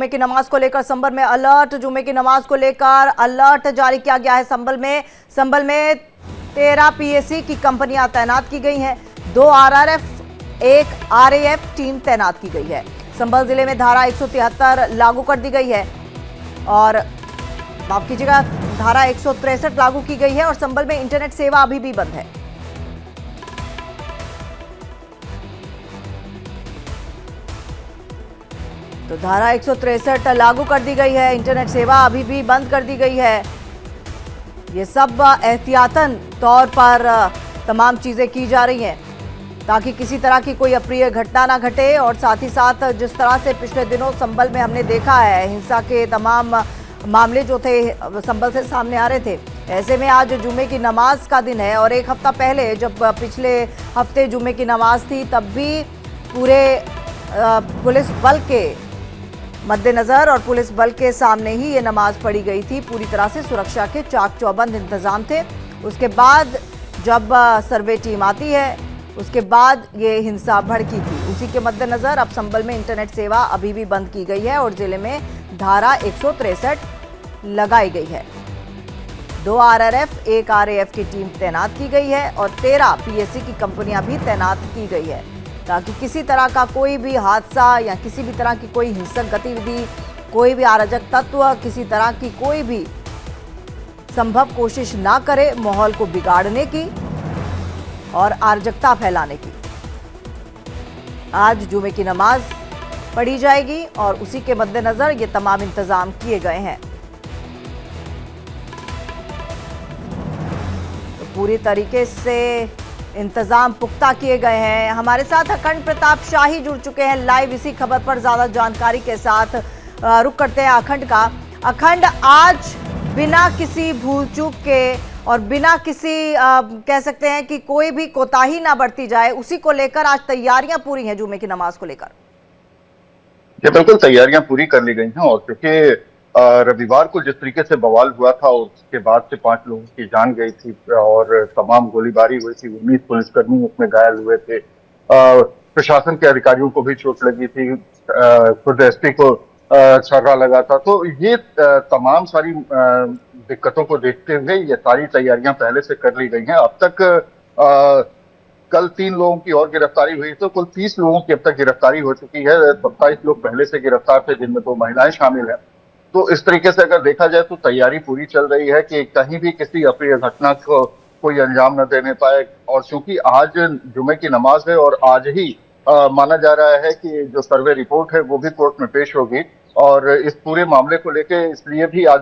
जुमे की नमाज को लेकर संभल में अलर्ट। जुमे की नमाज को लेकर अलर्ट जारी किया गया है संभल में 13 पीएसी की कंपनियां तैनात की गई हैं। 2 आरआरएफ, 1 आरएएफ टीम तैनात की गई है। संभल जिले में धारा 173 लागू कर दी गई है और माफ कीजिएगा, धारा 163 लागू की गई है और संभल में इंटरनेट सेवा अभी भी बंद है। तो धारा 163 लागू कर दी गई है, इंटरनेट सेवा अभी भी बंद कर दी गई है। ये सब एहतियातन तौर पर तमाम चीजें की जा रही हैं ताकि किसी तरह की कोई अप्रिय घटना ना घटे। और साथ ही साथ जिस तरह से पिछले दिनों संभल में हमने देखा है, हिंसा के तमाम मामले जो थे संभल से सामने आ रहे थे, ऐसे में आज जुमे की नमाज का दिन है और एक हफ्ता पहले जब पिछले हफ्ते जुमे की नमाज थी तब भी पूरे पुलिस बल के मद्देनजर और पुलिस बल के सामने ही ये नमाज पढ़ी गई थी। पूरी तरह से सुरक्षा के चाक चौबंद इंतजाम थे। उसके बाद जब सर्वे टीम आती है उसके बाद ये हिंसा भड़की थी। उसी के मद्देनजर अब संभल में इंटरनेट सेवा अभी भी बंद की गई है और जिले में धारा 163 लगाई गई है। 2 आरआरएफ, 1 आरएएफ की टीम तैनात की गई है और 13 पीएससी की कंपनियां भी तैनात की गई है ताकि किसी तरह का कोई भी हादसा या किसी भी तरह की कोई हिंसक गतिविधि, कोई भी अराजक तत्व किसी तरह की कोई भी संभव कोशिश ना करे माहौल को बिगाड़ने की और अराजकता फैलाने की। आज जुमे की नमाज पढ़ी जाएगी और उसी के मद्देनजर ये तमाम इंतजाम किए गए हैं। तो पूरी तरीके से इंतजाम पुख्ता किए गए हैं। हमारे साथ अखंड प्रताप शाही जुड़ चुके हैं लाइव इसी खबर पर ज्यादा जानकारी के साथ। रुक करते हैं अखंड का। अखंड, आज बिना किसी भूल चूक के और बिना किसी कह सकते हैं कि कोई भी कोताही ना बरती जाए, उसी को लेकर आज तैयारियां पूरी हैं जुमे की नमाज को लेकर। ये बिल्कुल तैयारियां पूरी कर ली गई हैं और क्योंकि रविवार को जिस तरीके से बवाल हुआ था उसके बाद से 5 लोगों की जान गई थी और तमाम गोलीबारी हुई थी। 19 पुलिसकर्मी उसमें घायल हुए थे। प्रशासन के अधिकारियों को भी चोट लगी थी। खुद एसपी को छर्रा लगा था। तो ये तमाम सारी दिक्कतों को देखते हुए ये सारी तैयारियां पहले से कर ली गई हैं। अब तक कल 3 लोगों की और गिरफ्तारी हुई तो कुल 30 लोगों की अब तक गिरफ्तारी हो चुकी है। 27 लोग पहले से गिरफ्तार थे जिनमें 2 महिलाएं शामिल हैं। तो इस तरीके से अगर देखा जाए तो तैयारी पूरी चल रही है कि कहीं भी किसी अप्रिय घटना को कोई अंजाम न देने पाए। और चूंकि आज जुमे की नमाज है और आज ही माना जा रहा है कि जो सर्वे रिपोर्ट है वो भी कोर्ट में पेश होगी और इस पूरे मामले को लेके इसलिए भी आज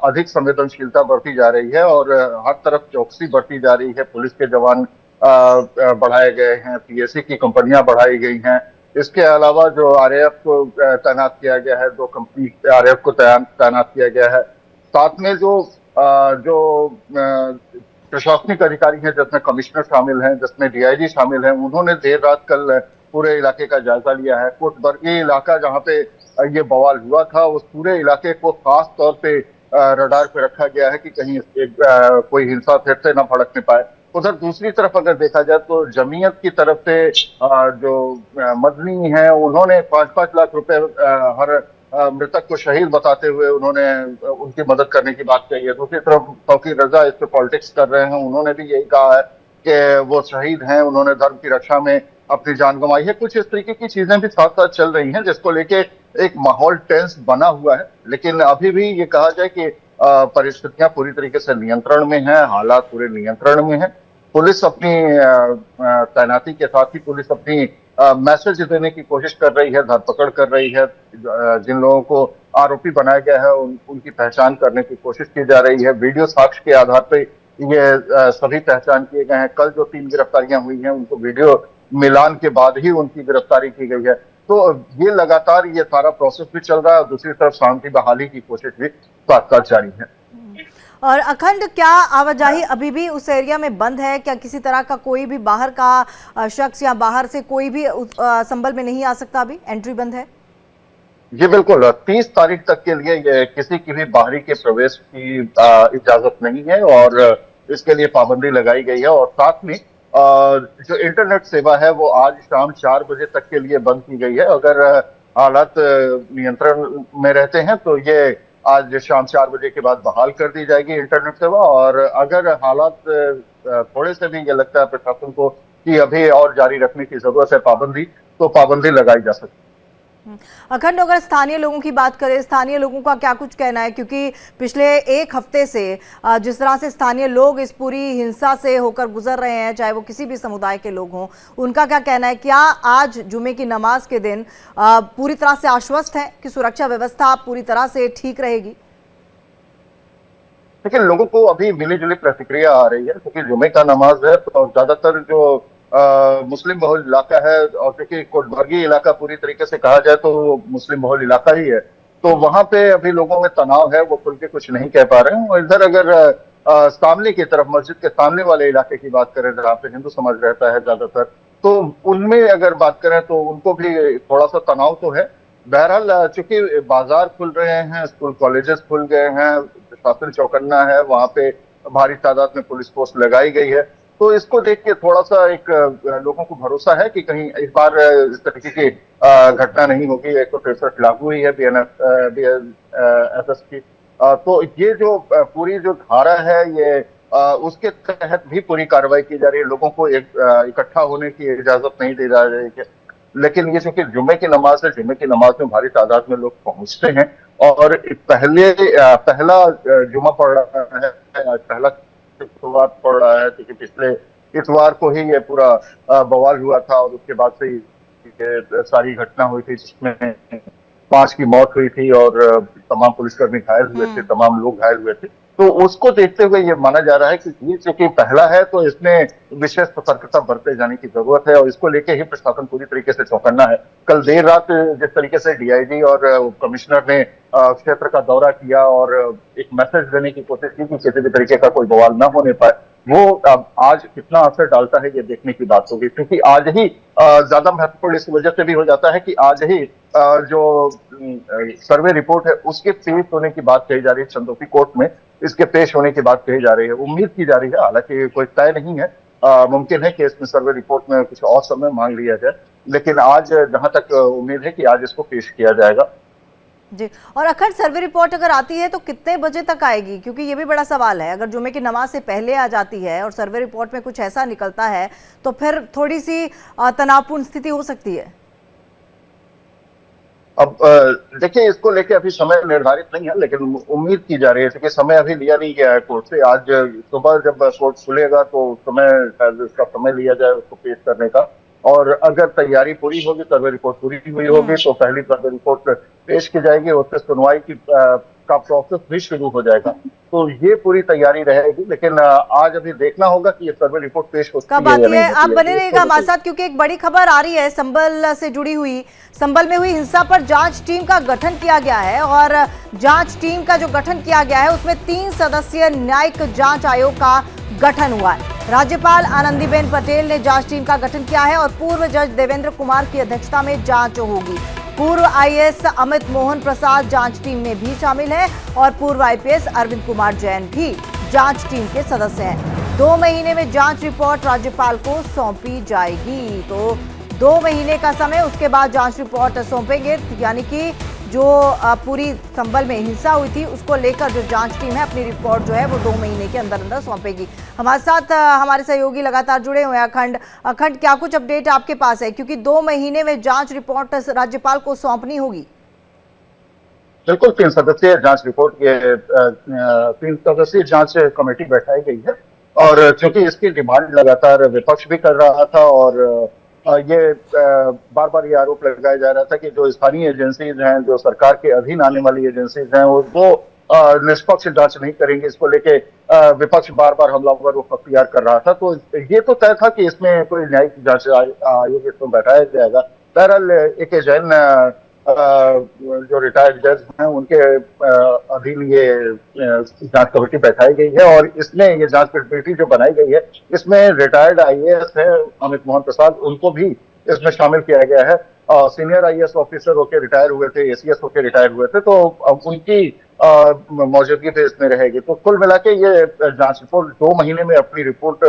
अधिक संवेदनशीलता बरती जा रही है और हर तरफ चौकसी बरती जा रही है। पुलिस के जवान बढ़ाए गए हैं, पीएससी की कंपनियां बढ़ाई गई हैं। इसके अलावा जो आरएएफ को तैनात किया गया है, 2 कंपनी आरएएफ को तैनात किया गया है। साथ में जो प्रशासनिक अधिकारी हैं जिसमें कमिश्नर शामिल हैं, जिसमें डीआईजी शामिल हैं, उन्होंने देर रात कल पूरे इलाके का जायजा लिया है। कोटबरगी इलाका जहाँ पे ये बवाल हुआ था उस पूरे इलाके को खास तौर पे रडार पे रखा गया है कि कहीं कोई हिंसा फिर से न भड़कने पाए। उधर दूसरी तरफ अगर देखा जाए तो जमीयत की तरफ से जो मदनी हैं उन्होंने 5-5 लाख रुपए हर मृतक को शहीद बताते हुए उन्होंने उनकी मदद करने की बात कही है। दूसरी तरफ तौकीर रजा इस पे पॉलिटिक्स कर रहे हैं, उन्होंने भी यही कहा है कि वो शहीद हैं, उन्होंने धर्म की रक्षा में अपनी जान गंवाई है। कुछ इस तरीके की चीजें भी साथ साथ चल रही हैं जिसको लेके एक माहौल टेंस बना हुआ है। लेकिन अभी भी ये कहा जाए कि परिस्थितियां पूरी तरीके से नियंत्रण में है, हालात पूरे नियंत्रण में है। पुलिस अपनी तैनाती के साथ ही पुलिस अपनी मैसेज देने की कोशिश कर रही है, धरपकड़ कर रही है। जिन लोगों को आरोपी बनाया गया है उनकी पहचान करने की कोशिश की जा रही है। वीडियो साक्ष्य के आधार पर ये सभी पहचान किए गए हैं। कल जो 3 गिरफ्तारियां हुई हैं उनको वीडियो मिलान के बाद ही उनकी गिरफ्तारी की गई है। तो ये लगातार ये सारा प्रोसेस भी चल रहा है और दूसरी तरफ शांति बहाली की कोशिश भी साथ साथ जारी है। और अखंड, क्या आवाजाही अभी भी उस एरिया में बंद है? क्या किसी तरह का कोई भी बाहर का शख्स या बाहर से कोई भी संभल में नहीं आ सकता? अभी एंट्री बंद है? ये बिल्कुल 30 तारीख तक के लिए ये किसी की भी बाहरी के प्रवेश की इजाजत नहीं है और इसके लिए पाबंदी लगाई गई है। और साथ में जो इंटरनेट सेवा है वो आज शाम 4 बजे तक के लिए बंद की गई है। अगर हालात नियंत्रण में रहते हैं तो ये आज शाम 4 बजे के बाद बहाल कर दी जाएगी इंटरनेट सेवा। और अगर हालात थोड़े से भी ये लगता है प्रशासन को कि अभी और जारी रखने की जरूरत है पाबंदी, तो पाबंदी लगाई जा सकती है। अखंड, अगर स्थानीय लोगों की बात करें, स्थानीय लोगों का क्या कुछ कहना है? क्योंकि पिछले एक हफ्ते से जिस तरह से स्थानीय लोग इस पूरी हिंसा से होकर गुजर रहे हैं, चाहे वो किसी भी समुदाय के लोग हों, उनका क्या कहना है? क्या आज जुमे की नमाज के दिन पूरी तरह से आश्वस्त है कि सुरक्षा व्यवस्था पूरी तरह से ठीक रहेगी? लेकिन लोगों को अभी मिली जुली प्रतिक्रिया आ रही है, क्योंकि जुमे का नमाज है तो ज्यादातर जो मुस्लिम बहुल इलाका है, और क्योंकि कोटभरगी इलाका पूरी तरीके से कहा जाए तो मुस्लिम बहुल इलाका ही है, तो वहां पे अभी लोगों में तनाव है, वो खुल के कुछ नहीं कह पा रहे हैं। और इधर अगर सामने की तरफ मस्जिद के सामने वाले इलाके की बात करें जहाँ पे हिंदू समाज रहता है ज्यादातर, तो उनमें अगर बात करें तो उनको भी थोड़ा सा तनाव तो है। बहरहाल चूंकि बाजार खुल रहे हैं, स्कूल कॉलेजेस खुल गए हैं, प्रशासन चौकन्ना है, वहां पे भारी तादाद में पुलिस फोर्स लगाई गई है, तो इसको देख के थोड़ा सा एक लोगों को भरोसा है कि कहीं इस बार इस तरीके की घटना नहीं होगी। 163 लागू हुई है BNSS की, तो ये जो पूरी जो धारा है ये उसके तहत भी पूरी कार्रवाई की जा रही है। लोगों को इकट्ठा होने की इजाजत नहीं दी जा रही है। लेकिन ये चूंकि जुम्मे की नमाज है, जुम्मे की नमाज में भारी तादाद में लोग पहुंचते हैं, और पहला जुमा पड़ रहा है, पहला शुक्रवार पड़ रहा है, क्योंकि पिछले इतवार को ही ये पूरा बवाल हुआ था, और उसके बाद से ये सारी घटना हुई थी जिसमें 5 की मौत हुई थी और तमाम पुलिसकर्मी घायल हुए थे, तमाम लोग घायल हुए थे। तो उसको देखते हुए ये माना जा रहा है कि ये चूंकि पहला है तो इसमें विशेष सतर्कता बरते जाने की जरूरत है, और इसको लेके ही प्रशासन पूरी तरीके से चौकन्ना है। कल देर रात जिस तरीके से DIG और कमिश्नर ने क्षेत्र का दौरा किया और एक मैसेज देने की कोशिश की कि किसी भी तरीके का कोई बवाल न होने पाए, वो अब आज कितना असर डालता है ये देखने की बात होगी। क्योंकि आज ही ज्यादा महत्वपूर्ण इस वजह से भी हो जाता है कि आज ही जो सर्वे रिपोर्ट है उसके पेश होने की बात कही जा रही है चंदोकी कोर्ट में, इसके पेश होने की बात कही जा रही है। उम्मीद की जा रही है, हालांकि कोई तय नहीं है, मुमकिन है कि इसमें सर्वे रिपोर्ट में कुछ और समय मांग लिया जाए, लेकिन आज जहां तक उम्मीद है कि आज इसको पेश किया जाएगा। जी, और अखंड, सर्वे रिपोर्ट अगर आती है तो कितने बजे तक आएगी? क्योंकि ये भी बड़ा सवाल है, अगर जुमे की नमाज से पहले आ जाती है और सर्वे रिपोर्ट में कुछ ऐसा निकलता है तो फिर थोड़ी सी तनावपूर्ण स्थिति हो सकती है। अब देखिए, इसको लेके अभी समय निर्धारित नहीं है, लेकिन उम्मीद की जा रही है कि समय अभी लिया नहीं गया है कोर्ट से। आज सुबह जब कोर्ट खुलेगा तो समय शायद इसका समय लिया जाए उसको पेश करने का, और अगर तैयारी पूरी होगी, सर्वे रिपोर्ट पूरी हुई होगी, तो पहली सर्वे रिपोर्ट पेश की जाएगी, उससे सुनवाई की का प्रोसेस भी शुरू हो जाएगा। तो ये पूरी तैयारी रहेगी, लेकिन आज अभी देखना होगा कि ये सर्वे रिपोर्ट पेश होती कब आती है। आप बने रहिएगा हमारे साथ, क्योंकि एक बड़ी खबर आ रही है संभल से जुड़ी हुई। संभल में हुई हिंसा पर जांच टीम का गठन किया गया है, और जांच टीम का जो गठन किया गया है उसमें 3 सदस्यीय न्यायिक जांच आयोग का गठन हुआ है। राज्यपाल आनंदीबेन पटेल ने जांच टीम का गठन किया है और पूर्व जज देवेंद्र कुमार की अध्यक्षता में जांच होगी। पूर्व IAS अमित मोहन प्रसाद जांच टीम में भी शामिल है, और पूर्व IPS अरविंद कुमार जैन भी जांच टीम के सदस्य हैं। 2 महीने में जांच रिपोर्ट राज्यपाल को सौंपी जाएगी। तो 2 महीने का समय, उसके बाद जांच रिपोर्ट सौंपेंगे, यानी कि जो पूरी संभल में हिंसा हुई थी उसको लेकर जो जांच टीम है अपनी रिपोर्ट जो है वो 2 महीने के अंदर अंदर सौंपेगी। हमारे साथ हमारे सहयोगी लगातार जुड़े हुए हैं। अखंड, क्या कुछ अपडेट आपके पास है? क्योंकि 2 महीने में जांच रिपोर्ट राज्यपाल को सौंपनी होगी। बिल्कुल, 3 सदस्यीय जांच रिपोर्ट के 3 सदस्यीय जांच कमेटी बैठाई गई है, और चूंकि इसकी डिमांड लगातार विपक्ष भी कर रहा था, और ये बार बार ये आरोप लगाया जा रहा था कि जो स्थानीय एजेंसीज हैं, जो सरकार के अधीन आने वाली एजेंसीज हैं, वो निष्पक्ष जांच नहीं करेंगे। इसको लेके विपक्ष बार बार हमलावर रुख अख्तियार कर रहा था। तो ये तो तय था कि इसमें कोई न्यायिक जांच आयोग इसमें बैठाया जाएगा। बहरहाल एक जैन जो रिटायर्ड जज हैं उनके अधीन ये जांच कमेटी बैठाई गई है, और इसमें ये जांच कमेटी जो बनाई गई है इसमें रिटायर्ड IAS है अमित मोहन प्रसाद, उनको भी इसमें शामिल किया गया है। सीनियर IAS ऑफिसर होकर रिटायर हुए थे, ACS होकर रिटायर हुए थे, तो अब उनकी मौजूदगी भी इसमें रहेगी। तो कुल मिला के ये जांच रिपोर्ट 2 महीने में अपनी रिपोर्ट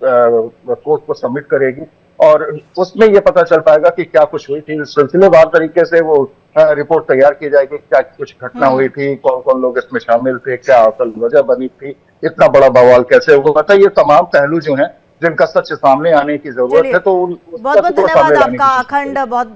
कोर्ट को सबमिट करेगी, और उसमें ये पता चल पाएगा कि क्या कुछ हुई थी। सिलसिलेवार तरीके से वो रिपोर्ट तैयार की जाएगी, क्या कुछ घटना हुई थी, कौन कौन लोग इसमें शामिल थे, क्या असल वजह बनी थी, इतना बड़ा बवाल कैसे हुआ था। ये तमाम पहलू जो हैं जिनका सच सामने आने की जरूरत चलिए, है, तो उन बहुत बहुत सच को धन्यवाद सामने लाने की आपका कोशिश अखंड, करेंगे। बहुत